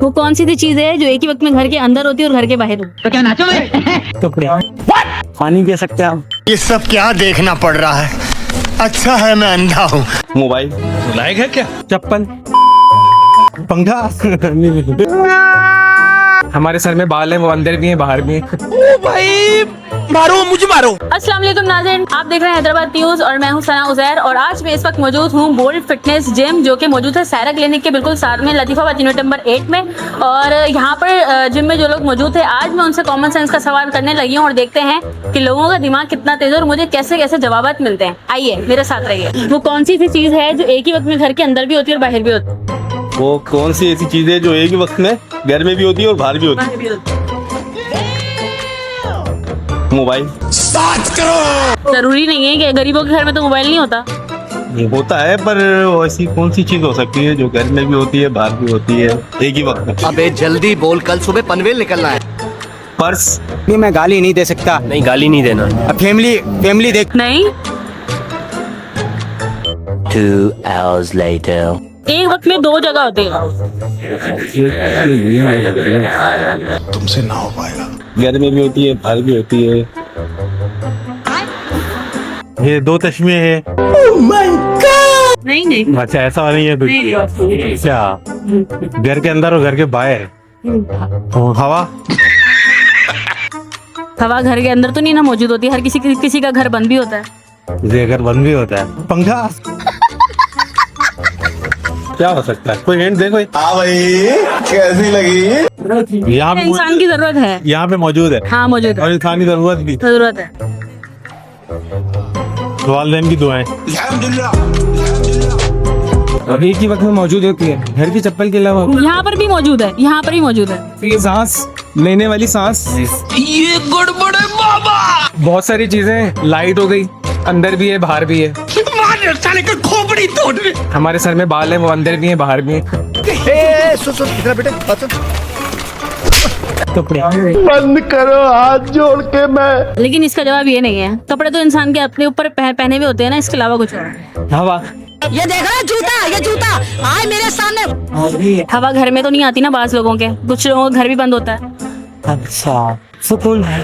वो कौन सी चीज है जो एक ही वक्त में घर के अंदर होती है और घर के बाहर होती तो क्या नाचोगे? कपड़े। पानी पी सकते हैं हम। ये सब क्या देखना पड़ रहा है? अच्छा है मैं अंधा हूँ। मोबाइल लायक है क्या? चप्पल, पंखा। हमारे सर में बाल है, वो अंदर भी है बाहर भी है। ओ भाई मारो मुझे मारो। अस्सलाम वालेकुम नाज़रीन, आप देख रहे हैं हैदराबाद न्यूज और मैं हूं सना उजैर। और आज मैं इस वक्त मौजूद हूं बोल्ड फिटनेस जिम, जो कि मौजूद है सायरा क्लिनिक के बिल्कुल साथ में, लतीफाबाद यूनिट नंबर 8 में। और यहाँ पर जिम में जो लोग मौजूद थे, आज मैं उनसे कॉमन सेंस का सवाल करने लगी हूँ और देखते हैं कि लोगों का दिमाग कितना तेज है और मुझे कैसे कैसे जवाबात मिलते हैं। आइए मेरे साथ रहिए। वो कौन सी चीज है जो एक ही वक्त में घर के अंदर भी होती है और बाहर भी होती है? वो कौन सी ऐसी चीज है जो एक ही वक्त में घर में भी होती है और बाहर भी होती है? मोबाइल। बात करो। जरूरी नहीं है कि गरीबों के घर में तो मोबाइल नहीं होता। ये होता है, पर ऐसी कौन सी चीज हो सकती है जो घर में भी होती है बाहर भी होती है एक ही वक्त में? अबे जल्दी बोल, कल सुबह पनवेल निकलना है। पर्स। नहीं, मैं गाली नहीं दे सकता। नहीं, गाली नहीं देना। फैमिली देख। नहीं, 2 hours later. एक वक्त में दो जगह होती है। तुमसे ना हो पाएगा। घर में भी होती है बाहर भी होती है। ये 2 चश्मे है। नहीं नहीं, अच्छा, ऐसा नहीं है कुछ? अच्छा, घर के अंदर और घर के बाहर। हवा। हवा घर के अंदर तो नहीं ना मौजूद होती, हर किसी का घर बंद भी होता है। ये घर बंद भी होता है। पंखा। क्या हो सकता है? कोई हिंट दे कोई। हाँ भाई कैसी लगी? यहाँ पे इंसान की जरूरत है। यहाँ पे मौजूद है। हाँ मौजूद है, और इंसान की जरूरत भी। जरूरत है। वालिदैन की दुआएं। और एक ही वक्त में मौजूद होती है घर की चप्पल के अलावा। यहाँ पर भी मौजूद है, यहाँ पर भी मौजूद है। सांस लेने वाली सांस। ये गड़बड़ है बाबा। बहुत सारी चीजें। लाइट हो गई, अंदर भी है बाहर भी है। साले का खोपड़ी तोड़। हमारे सर में बाल है, वो अंदर भी है बाहर भी है। सुन कितना बेटे कपड़े। बंद करो हाथ जोड़ के मैं। लेकिन इसका जवाब ये नहीं है। कपड़े तो इंसान के अपने ऊपर पहने हुए होते हैं ना, इसके अलावा कुछ और। हवा। ये देख रहा है जूता, ये जूता आए मेरे सामने। हवा घर में तो नहीं आती ना बाज लोगों के, कुछ लोगों का घर भी बंद होता है। अच्छा, सुकून है।